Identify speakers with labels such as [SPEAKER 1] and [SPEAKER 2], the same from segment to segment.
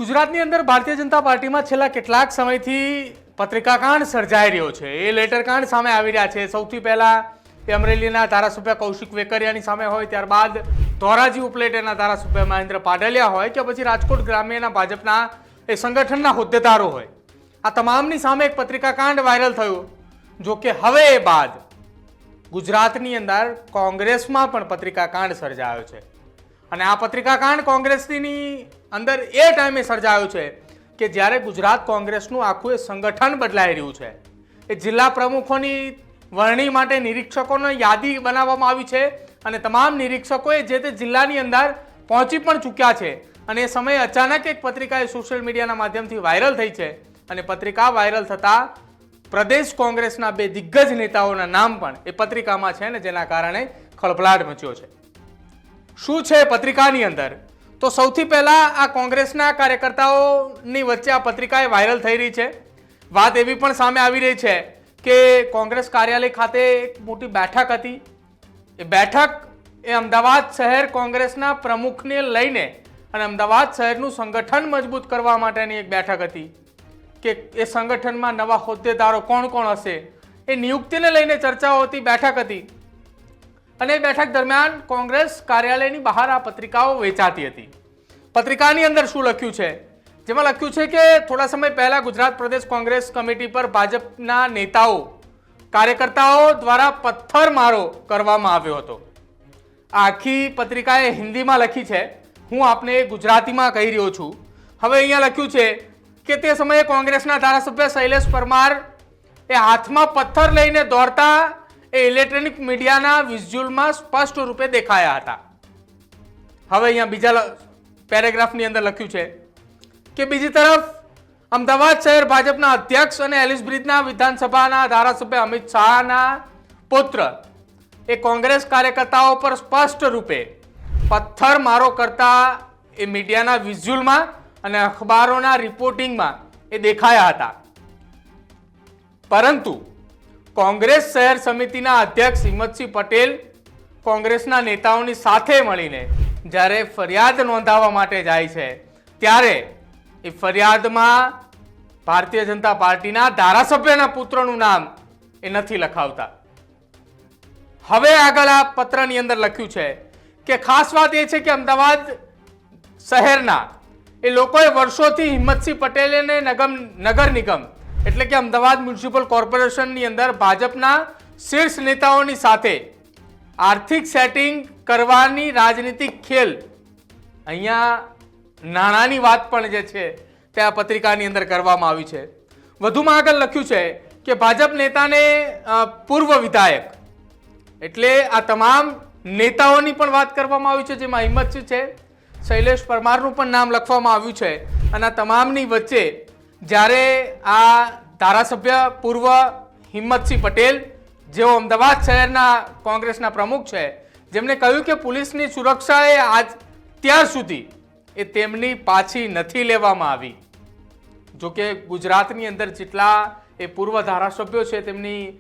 [SPEAKER 1] ગુજરાતની અંદર ભારતીય જનતા પાર્ટીમાં છેલ્લા કેટલાક સમયથી પત્રિકાકાંડ સર્જાઈ રહ્યો છે। એ લેટરકાંડ સામે આવી રહ્યા છે। સૌથી પહેલા એ અમરેલીના ધારાસભ્ય કૌશિક વેકરિયાની સામે હોય, ત્યારબાદ ધોરાજી ઉપલેટાના ધારાસભ્ય મહેન્દ્ર પાડલિયા હોય કે પછી રાજકોટ ગ્રામ્યના ભાજપના એ સંગઠનના હોદ્દેદારો હોય, આ તમામની સામે એક પત્રિકાકાંડ વાયરલ થયું। જો કે હવે એ બાદ ગુજરાતની અંદર કોંગ્રેસમાં પણ પત્રિકાકાંડ સર્જાયો છે અને આ પત્રિકાકાંડ કોંગ્રેસની અંદર એ ટાઈમે સર્જાયો છે કે જ્યારે ગુજરાત કોંગ્રેસનું આખું એ સંગઠન બદલાઈ રહ્યું છે। એ જિલ્લા પ્રમુખોની વરણી માટે નિરીક્ષકોની યાદી બનાવવામાં આવી છે અને તમામ નિરીક્ષકોએ જે તે જિલ્લાની અંદર પહોંચી પણ ચૂક્યા છે અને એ સમયે અચાનક એક પત્રિકા એ સોશિયલ મીડિયાના માધ્યમથી વાયરલ થઈ છે અને પત્રિકા વાયરલ થતાં પ્રદેશ કોંગ્રેસના બે દિગ્ગજ નેતાઓના નામ પણ એ પત્રિકામાં છે ને જેના કારણે ખળભળાટ મચ્યો છે। શું છે પત્રિકાની અંદર? તો સૌથી પહેલા આ કોંગ્રેસના કાર્યકર્તાઓની વચ્ચે આ પત્રિકા વાયરલ થઈ રહી છે। વાત એવી પણ સામે આવી રહી છે કે કોંગ્રેસ કાર્યાલય ખાતે એક મોટી બેઠક હતી। એ બેઠક એ અમદાવાદ શહેર કોંગ્રેસના પ્રમુખને લઈને અને અમદાવાદ શહેરનું સંગઠન મજબૂત કરવા માટેની એક બેઠક હતી કે એ સંગઠનમાં નવા હોદ્દેદારો કોણ કોણ હશે એ નિયુક્તિને લઈને ચર્ચાઓ હતી, બેઠક હતી અને એ બેઠક દરમિયાન કોંગ્રેસ કાર્યાલયની બહાર આ પત્રિકાઓ વેચાતી હતી। પત્રિકાની અંદર શું લખ્યું છે? જેમાં લખ્યું છે કે થોડા સમય પહેલા ગુજરાત પ્રદેશ કોંગ્રેસ કમિટી પર ભાજપના નેતાઓ કાર્યકર્તાઓ દ્વારા પથ્થરમારો કરવામાં આવ્યો હતો। આખી પત્રિકા એ હિન્દીમાં લખી છે, હું આપને ગુજરાતીમાં કહી રહ્યો છું। હવે અહીંયા લખ્યું છે કે તે સમયે કોંગ્રેસના ધારાસભ્ય શૈલેષ પરમાર એ હાથમાં પથ્થર લઈને દોડતા એ ઇલેક્ટ્રોનિક મીડિયાના વિઝ્યુઅલમાં સ્પષ્ટ રૂપે દેખાયા હતા। હવે અહીંયા બીજા પેરેગ્રાફની અંદર લખ્યું છે કે બીજી તરફ અમદાવાદ શહેર ભાજપના અધ્યક્ષ અને એલિસ બ્રિજના વિધાનસભાના ધારાસભ્ય અમિત શાહના પુત્ર એ કોંગ્રેસ કાર્યકર્તાઓ પર સ્પષ્ટ રૂપે પથ્થરમારો કરતા એ મીડિયાના વિઝ્યુઅલમાં અને અખબારોના રિપોર્ટિંગમાં એ દેખાયા હતા। પરંતુ કોંગ્રેસ શહેર સમિતિના અધ્યક્ષ હિંમતસિંહ પટેલ કોંગ્રેસના નેતાઓની સાથે મળીને જ્યારે ફરિયાદ નોંધાવવા માટે જાય છે ત્યારે એ ફરિયાદમાં ભારતીય જનતા પાર્ટીના ધારાસભ્યના પુત્રનું નામ એ નથી લખાવતા। હવે આગળ આ પત્રની અંદર લખ્યું છે કે ખાસ વાત એ છે કે અમદાવાદ શહેરના એ લોકોએ વર્ષોથી હિંમતસિંહ પટેલને નગર નિગમ એટલે કે અમદાવાદ મ્યુનિસિપલ કોર્પોરેશનની અંદર ભાજપના શીર્ષ નેતાઓની સાથે આર્થિક સેટિંગ કરવાની રાજનીતિક ખેલ, અહીંયા નાણાંની વાત પણ જે છે તે આ પત્રિકાની અંદર કરવામાં આવી છે। વધુમાં આગળ લખ્યું છે કે ભાજપ નેતાને પૂર્વ વિધાયક એટલે આ તમામ નેતાઓની પણ વાત કરવામાં આવી છે, જેમાં હિંમતસિંહ છે, શૈલેષ પરમારનું પણ નામ લખવામાં આવ્યું છે અને આ તમામની વચ્ચે જ્યારે આ ધારાસભ્ય પૂર્વ હિંમતસિંહ પટેલ જેઓ અમદાવાદ શહેરના કોંગ્રેસના પ્રમુખ છે, જેમણે કહ્યું કે પોલીસની સુરક્ષા એ અત્યાર સુધી એ તેમની પાછી નથી લેવામાં આવી। જો કે ગુજરાતની અંદર જેટલા એ પૂર્વ ધારાસભ્યો છે તેમની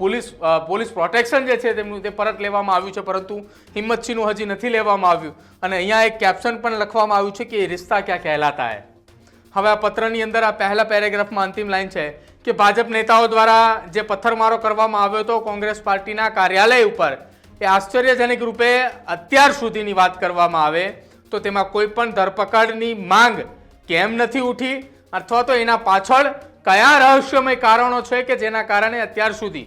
[SPEAKER 1] પોલીસ પ્રોટેક્શન જે છે તેમનું તે પરત લેવામાં આવ્યું છે, પરંતુ હિંમતસિંહનું હજી નથી લેવામાં આવ્યું અને અહીંયા એક કેપ્શન પણ લખવામાં આવ્યું છે કે રિશ્તા ક્યાં કહેલાતા હૈ। હવે આ પત્રની અંદર આ પહેલા પેરેગ્રાફમાં અંતિમ લાઈન છે કે ભાજપ નેતાઓ દ્વારા જે પથ્થરમારો કરવામાં આવ્યો હતો કોંગ્રેસ પાર્ટીના કાર્યાલય ઉપર, એ આશ્ચર્યજનક રૂપે અત્યાર સુધીની વાત કરવામાં આવે તો તેમાં કોઈ પણ ધરપકડની માંગ કેમ નથી ઉઠી અથવા તો એના પાછળ કયા રહસ્યમય કારણો છે કે જેના કારણે અત્યાર સુધી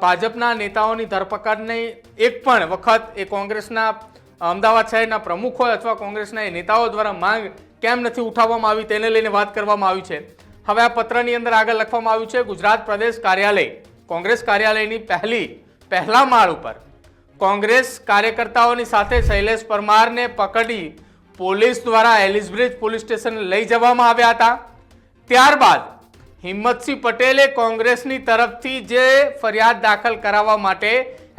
[SPEAKER 1] ભાજપના નેતાઓની ધરપકડની એક પણ વખત એ કોંગ્રેસના અમદાવાદ શહેરના પ્રમુખ હોય અથવા કોંગ્રેસના એ નેતાઓ દ્વારા માંગ કેમ નથી ઉઠાવવામાં આવી તેને લઈને વાત કરવામાં આવી છે। હવે આ પત્રની અંદર આગળ લખવામાં આવ્યું છે ગુજરાત પ્રદેશ કાર્યાલય કોંગ્રેસ કાર્યાલયની પહેલા માળ ઉપર કોંગ્રેસ કાર્યકર્તાઓની સાથે શૈલેષ પરમારને પકડી પોલીસ દ્વારા એલિસ બ્રિજ પોલીસ સ્ટેશન લઈ જવામાં આવ્યા હતા। ત્યારબાદ હિંમતસિંહ પટેલે કોંગ્રેસની તરફથી જે ફરિયાદ દાખલ કરાવવા માટે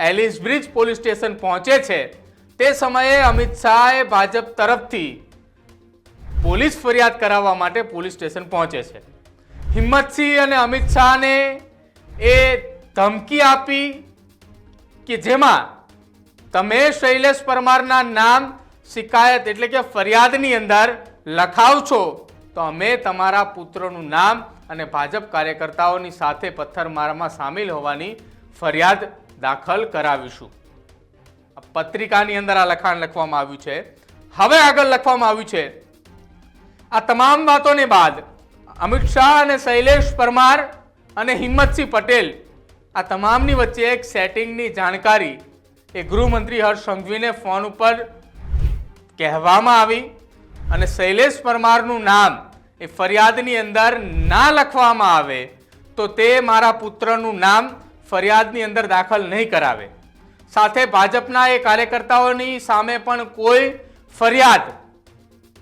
[SPEAKER 1] એલિસ બ્રિજ પોલીસ સ્ટેશન પહોંચે છે તે સમયે અમિત શાહે ભાજપ તરફથી પોલીસ ફરિયાદ કરાવવા માટે પોલીસ સ્ટેશન પહોંચે છે। હિંમતસિંહ અને અમિત શાહને એ ધમકી આપી કે જેમાં તમે શૈલેષ પરમારના નામ શિકાયત એટલે કે ફરિયાદની અંદર લખાવશો તો અમે તમારા પુત્રનું નામ અને ભાજપ કાર્યકર્તાઓની સાથે પથ્થરમારામાં સામેલ હોવાની ફરિયાદ દાખલ કરાવીશું. પત્રિકાની અંદર આ લખાણ લખવામાં આવ્યું છે. હવે આગળ લખવામાં આવ્યું છે, આ તમામ વાતોને બાદ અમિત શાહ અને શૈલેષ પરમાર અને હિંમતસિંહ પટેલ આ તમામની વચ્ચે એક સેટિંગની જાણકારી એ ગૃહમંત્રી હર્ષ સંઘવીને ફોન ઉપર કહેવામાં આવી અને શૈલેષ પરમારનું નામ એ ફરિયાદની અંદર ના લખવામાં આવે તો તે મારા પુત્રનું નામ ફરિયાદની અંદર દાખલ નહીં કરાવે. સાથે ભાજપના એ કાર્યકર્તાઓની સામે પણ કોઈ ફરિયાદ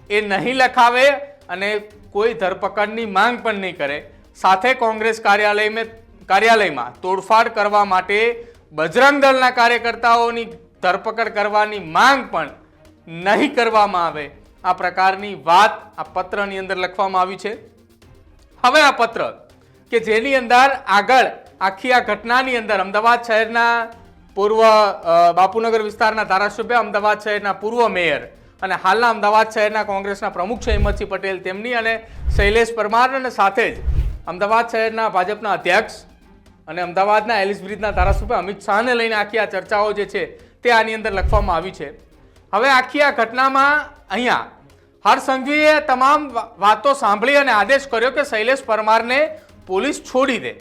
[SPEAKER 1] એ નહીં લખાવે અને કોઈ ધરપકડની માંગ પણ નહીં કરે. સાથે કોંગ્રેસ કાર્યાલયમાં તોડફાડ કરવા માટે બજરંગ દળના કાર્યકર્તાઓની ધરપકડ કરવાની માંગ પણ નહીં કરવામાં આવે. આ પ્રકારની વાત આ પત્રની અંદર લખવામાં આવી છે. હવે આ પત્ર કે જેની અંદર આગળ આખી આ ઘટનાની અંદર અમદાવાદ શહેરના પૂર્વ બાપુનગર વિસ્તારના ધારાસભ્ય, અમદાવાદ શહેરના પૂર્વ મેયર અને હાલના અમદાવાદ શહેરના કોંગ્રેસના પ્રમુખ છે હિંમતસિંહ પટેલ, તેમની અને શૈલેષ પરમાર અને સાથે જ અમદાવાદ શહેરના ભાજપના અધ્યક્ષ અને અમદાવાદના એલિસ બ્રિજના ધારાસભ્ય અમિત શાહને લઈને આખી આ ચર્ચાઓ જે છે તે આની અંદર લખવામાં આવી છે. હવે આખી આ ઘટનામાં અહીંયા હર્ષ સંઘવીએ તમામ વાતો સાંભળી અને આદેશ કર્યો કે શૈલેષ પરમારને પોલીસ છોડી દે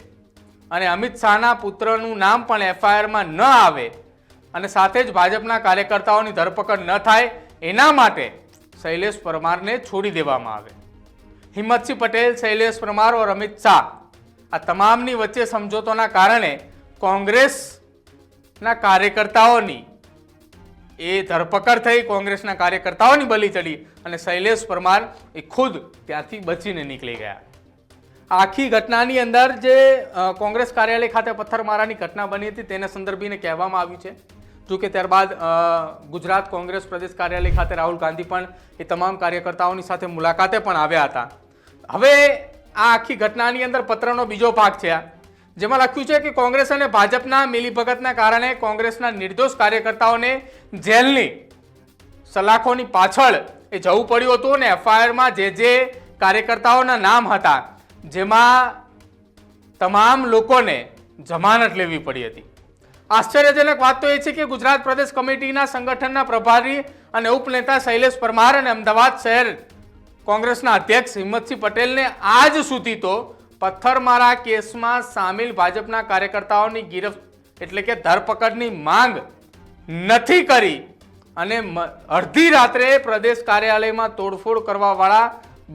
[SPEAKER 1] અને અમિત શાહના પુત્રનું નામ પણ એફઆઈઆરમાં ન આવે અને સાથે જ ભાજપના કાર્યકર્તાઓની ધરપકડ ન થાય એના માટે શૈલેષ પરમારને છોડી દેવામાં આવે. હિંમતસિંહ પટેલ, શૈલેષ પરમાર और અમિત શાહ આ તમામની વચ્ચે સમજોતોના કારણે કોંગ્રેસના કાર્યકર્તાઓની એ ધરપકડ થઈ, કોંગ્રેસના કાર્યકર્તાઓની બલી ચડી અને શૈલેષ પરમાર એ ખુદ ત્યાંથી બચીને નીકળી ગયા. આખી ઘટનાની અંદર જે કોંગ્રેસ કાર્યાલય ખાતે પથ્થરમારાની ઘટના બની હતી તેને સંદર્ભીને કહેવામાં આવ્યું છે. જો કે ત્યારબાદ ગુજરાત કોંગ્રેસ પ્રદેશ કાર્યાલય ખાતે રાહુલ ગાંધી પણ એ તમામ કાર્યકર્તાઓની સાથે મુલાકાતે પણ આવ્યા હતા. હવે આ આખી ઘટનાની અંદર પત્રનો બીજો ભાગ છે જેમાં લખ્યું છે કે કોંગ્રેસ અને ભાજપના મિલીભગતના કારણે કોંગ્રેસના નિર્દોષ કાર્યકર્તાઓને જેલની સલાખોની પાછળ એ જવું પડ્યું હતું અને એફઆઈઆરમાં જે કાર્યકર્તાઓના નામ હતા જેમાં તમામ લોકોને જમાનત લેવી પડી હતી. આશ્ચર્યજનક વાત તો એ છે કે ગુજરાત પ્રદેશ કમિટીના સંગઠનના પ્રભારી અને ઉપનેતા શૈલેષ પરમાર અને અમદાવાદ શહેર કોંગ્રેસના અધ્યક્ષ હિંમતસિંહ પટેલને આજ સુધી તો પથ્થરમારા કેસમાં સામેલ ભાજપના કાર્યકર્તાઓની ગિરફ્ત એટલે કે ધરપકડની માંગ નથી કરી અને અડધી રાત્રે પ્રદેશ કાર્યાલયમાં તોડફોડ કરવાવાળા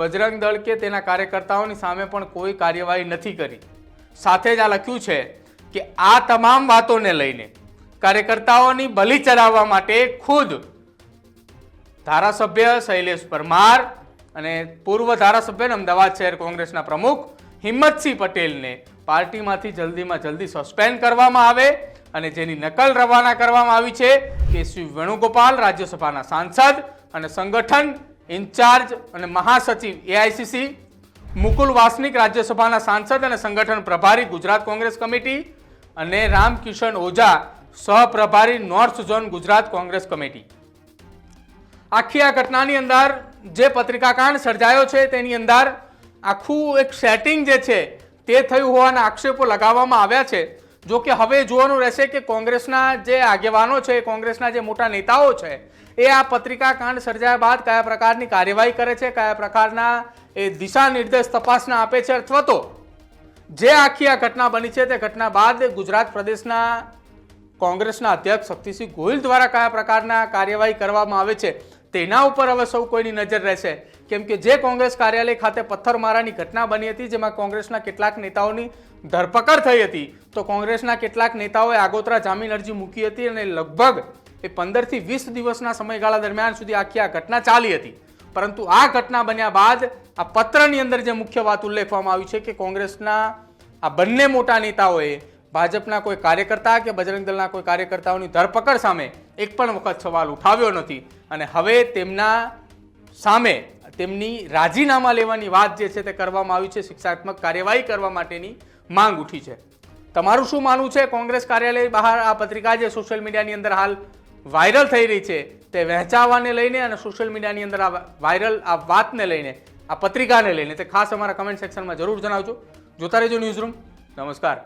[SPEAKER 1] બજરંગ દળ કે તેના કાર્યકર્તાઓની સામે પણ કોઈ કાર્યવાહી નથી કરી. સાથે જ આ લખ્યું છે કે આ તમામ વાતોને લઈને કાર્યકર્તાઓની બલી ચડાવવા માટે ખુદ ધારાસભ્ય શૈલેષ પરમાર અને પૂર્વ ધારાસભ્ય અમદાવાદ શહેર કોંગ્રેસના પ્રમુખ હિંમતસિંહ પટેલને પાર્ટીમાંથી જલ્દીમાં જલ્દી સસ્પેન્ડ કરવામાં આવે અને જેની નકલ રવાના કરવામાં આવી છે કે શ્રી વેણુગોપાલ રાજ્યસભાના સાંસદ અને સંગઠન ઇન્ચાર્જ અને મહાસચિવ એઆઈસીસી, મુકુલ વાસનિક રાજ્યસભાના સાંસદ અને સંગઠન પ્રભારી ગુજરાત કોંગ્રેસ કમિટી અને રામકિશન ઓઝા સહપ્રભારી north zone Gujarat Congress committee. આખી આ ઘટનાની અંદર જે પત્રિકાકાંડ સર્જાયો છે તેની અંદર આખું એક સેટિંગ જે છે તે થયું હોવાના આક્ષેપો લગાવવામાં આવ્યા છે. જો કે હવે જોવાનું રહેશે કે કોંગ્રેસના જે આગેવાનો છે, કોંગ્રેસના જે મોટા નેતાઓ છે એ આ પત્રિકાકાંડ સર્જાયા બાદ કયા પ્રકારની કાર્યવાહી કરે છે, કયા પ્રકારના એ દિશા નિર્દેશ તપાસના આપે છે અથવા તો જે આખી આ ઘટના બની છે તે ઘટના બાદ ગુજરાત પ્રદેશના કોંગ્રેસના અધ્યક્ષ શક્તિસિંહ ગોહિલ દ્વારા કયા પ્રકારના કાર્યવાહી કરવામાં આવે છે તેના ઉપર હવે સૌ કોઈની નજર રહેશે. કેમ કે જે કોંગ્રેસ કાર્યાલય ખાતે પથ્થરમારાની ઘટના બની હતી જેમાં કોંગ્રેસના કેટલાક નેતાઓની ધરપકડ થઈ હતી તો કોંગ્રેસના કેટલાક નેતાઓએ આગોતરા જામીન અરજી મૂકી હતી અને લગભગ એ 15 થી 20 દિવસના સમયગાળા દરમિયાન સુધી આખી આ ઘટના ચાલી હતી. પરંતુ આ ઘટના બન્યા બાદ આ પત્રની અંદર જે મુખ્ય વાત ઉલ્લેખવામાં આવી છે કે કોંગ્રેસના આ બંને મોટા નેતાઓએ ભાજપના કોઈ કાર્યકર્તા કે બજરંગ દળના કોઈ કાર્યકર્તાઓની ધરપકડ સામે એક પણ વખત સવાલ ઉઠાવ્યો નથી અને હવે તેમના સામે તેમની રાજીનામા લેવાની વાત જે છે તે કરવામાં આવી છે, શિક્ષાત્મક કાર્યવાહી કરવા માટેની માંગ ઉઠી છે. તમારું શું માનવું છે? કોંગ્રેસ કાર્યાલય બહાર આ પત્રિકા જે સોશિયલ મીડિયાની અંદર હાલ વાયરલ થઈ રહી છે તે વહેંચાવાને લઈને અને સોશિયલ મીડિયાની અંદર આ વાયરલ આ વાતને લઈને, આ પત્રિકાને લઈને તે ખાસ અમારા કમેન્ટ સેક્શનમાં જરૂર જણાવજો. જોતા રહેજો ન્યૂઝરૂમ. નમસ્કાર.